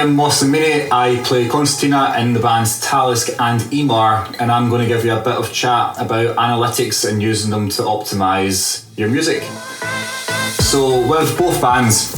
I'm Mohsen Amini. I play Constantina in the bands Talisk and Ímar, and I'm going to give you a bit of chat about analytics and using them to optimise your music. So with both bands,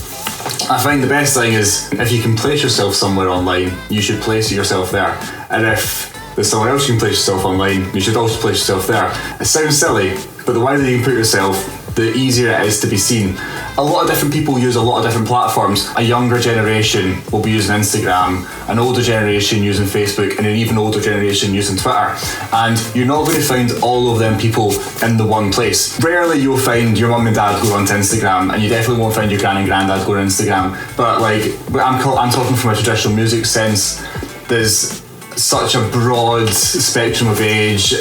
I find the best thing is if you can place yourself somewhere online, you should place yourself there. And if there's someone else you can place yourself online, you should also place yourself there. It sounds silly, but the wider you can put yourself, the easier it is to be seen. A lot of different people use a lot of different platforms. A younger generation will be using Instagram, an older generation using Facebook, and an even older generation using Twitter. And you're not going to find all of them people in the one place. Rarely you'll find your mum and dad go onto Instagram, and you definitely won't find your gran and granddad go on Instagram. But I'm talking from a traditional music sense. There's such a broad spectrum of age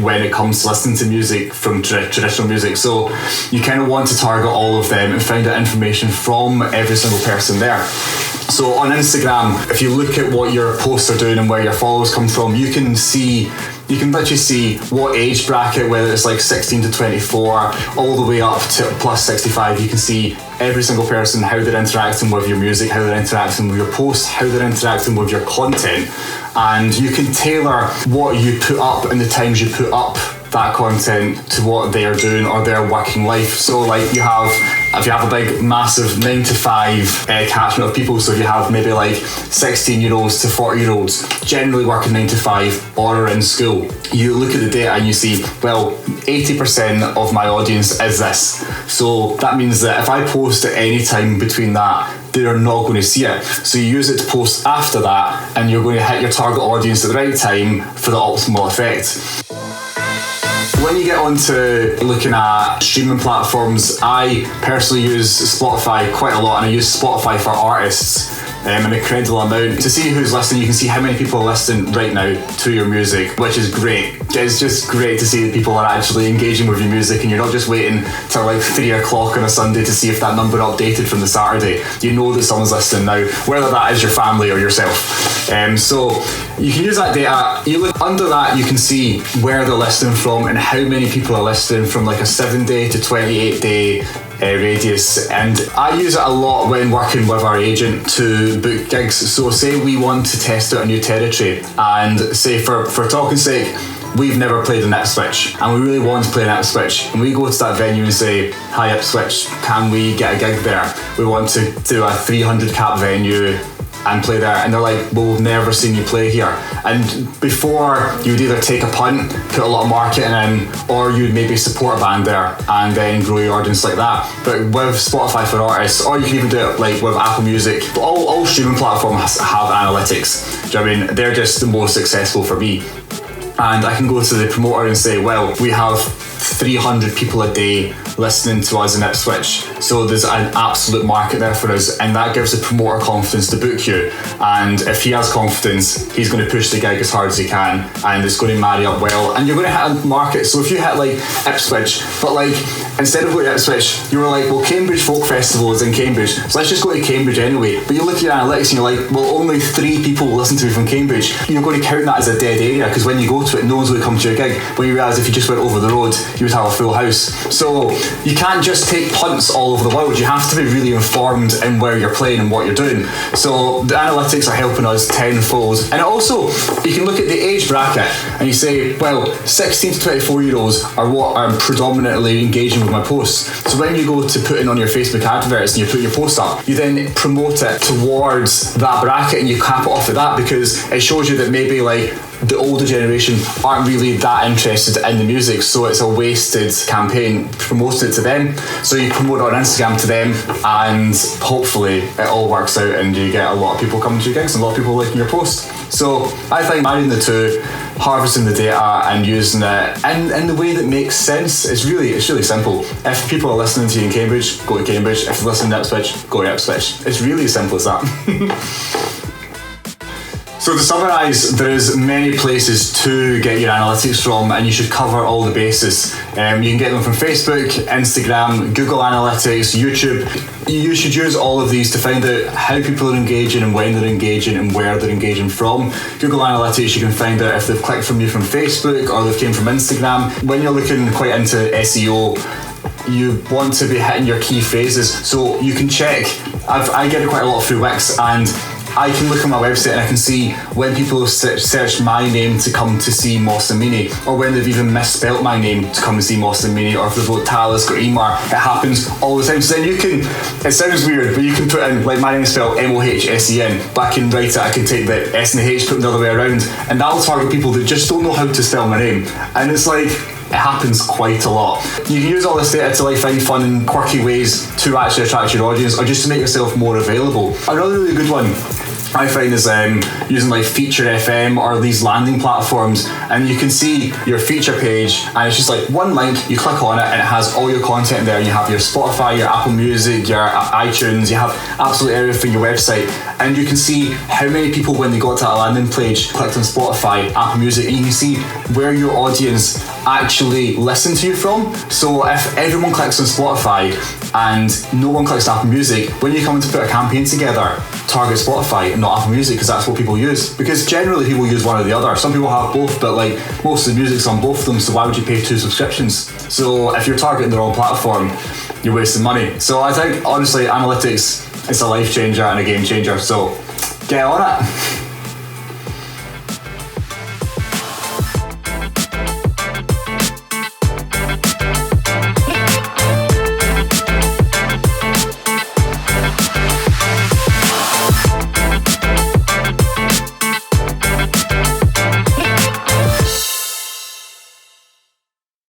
when it comes to listening to music from traditional music, so you kind of want to target all of them and find out information from every single person there. So on Instagram, if you look at what your posts are doing and where your followers come from, you can literally see what age bracket, whether it's like 16 to 24 all the way up to plus 65. You can see every single person, how they're interacting with your music, how they're interacting with your posts, how they're interacting with your content. And you can tailor what you put up and the times you put up that content to what they are doing or their working life. So like if you have a big massive 9 to 5 catchment of people, so if you have maybe like 16-year-olds to 40-year-olds generally working 9 to 5 or are in school, you look at the data and you see, well, 80% of my audience is this. So that means that if I post at any time between that, they're not going to see it. So you use it to post after that, and you're going to hit your target audience at the right time for the optimal effect. When you get onto looking at streaming platforms, I personally use Spotify quite a lot, and I use Spotify for artists an incredible amount. To see who's listening, you can see how many people are listening right now to your music, which is great. It's just great to see that people are actually engaging with your music, and you're not just waiting till like 3 o'clock on a Sunday to see if that number updated from the Saturday. You know that someone's listening now, whether that is your family or yourself. So you can use that data. You look under that, you can see where they're listening from and how many people are listening from like a 7-day to 28-day radius. And I use it a lot when working with our agent to book gigs. So say we want to test out a new territory, and say for talking's sake, we've never played in Ipswich and we really want to play in Ipswich, and we go to that venue and say, hi Ipswich, can we get a gig there? We want to do a 300 cap venue and play there. And they're like, well, we've never seen you play here. And before, you'd either take a punt, put a lot of marketing in, or you'd maybe support a band there and then grow your audience like that. But with Spotify for artists, or you can even do it like with Apple Music, but all streaming platforms have analytics. Do you know what I mean? They're just the most successful for me. And I can go to the promoter and say, well, we have 300 people a day listening to us in Ipswich, so there's an absolute market there for us, and that gives the promoter confidence to book you. And if he has confidence, he's going to push the gig as hard as he can, and it's going to marry up well, and you're going to hit a market. So if you hit like Ipswich, but like instead of going to Ipswich, you were like, well, Cambridge Folk Festival is in Cambridge, so let's just go to Cambridge anyway. But you look at your analytics and you're like, well, only 3 people listen to me from Cambridge. You're going to count that as a dead area, because when you go to it, no one's going to come to your gig. When you realise if you just went over the road, you would have a full house. So you can't just take punts all over the world. You have to be really informed in where you're playing and what you're doing. So the analytics are helping us tenfold. And also, you can look at the age bracket and you say, well, 16 to 24 year olds are what are predominantly engaging with my posts. So when you go to put in on your Facebook adverts and you put your post up, you then promote it towards that bracket and you cap it off at that, because it shows you that maybe like the older generation aren't really that interested in the music, so it's a wasted campaign promoting it to them. So you promote it on Instagram to them, and hopefully it all works out and you get a lot of people coming to your gigs and a lot of people liking your post. So I think marrying the two, harvesting the data and using it in the way that makes sense, it's really simple. If people are listening to you in Cambridge, go to Cambridge. If they're listening to Ipswich, go to Ipswich. It's really as simple as that. So to summarise, there's many places to get your analytics from, and you should cover all the bases. You can get them from Facebook, Instagram, Google Analytics, YouTube. You should use all of these to find out how people are engaging and when they're engaging and where they're engaging from. Google Analytics, you can find out if they've clicked from you from Facebook or they've came from Instagram. When you're looking quite into SEO, you want to be hitting your key phrases, so you can check. I get it quite a lot through Wix, and I can look at my website and I can see when people have searched my name to come to see Mohsen, or when they've even misspelt my name to come and see Mohsen, or if they vote Talisk or Ímar. It happens all the time. So then you can, it sounds weird, but you can put in, like, my name's spelled Mohsen, but I can write it, I can take the S and the H, put it the other way around, and that'll target people that just don't know how to spell my name. And it's like, it happens quite a lot. You can use all this data to like find fun and quirky ways to actually attract your audience, or just to make yourself more available. Another really good one I find is using like Feature FM or these landing platforms, and you can see your feature page and it's just like one link, you click on it and it has all your content there. You have your Spotify, your Apple Music, your iTunes, you have absolutely everything, your website, and you can see how many people, when they got to that landing page, clicked on Spotify, Apple Music, and you can see where your audience actually listen to you from. So if everyone clicks on Spotify and no one clicks on Apple Music, when you come to put a campaign together, target Spotify and not Apple Music, because that's what people use. Because generally people use one or the other. Some people have both, but like most of the music's on both of them, so why would you pay 2 subscriptions? So if you're targeting the wrong platform, you're wasting money. So I think honestly, analytics is a life changer and a game changer. So get on it.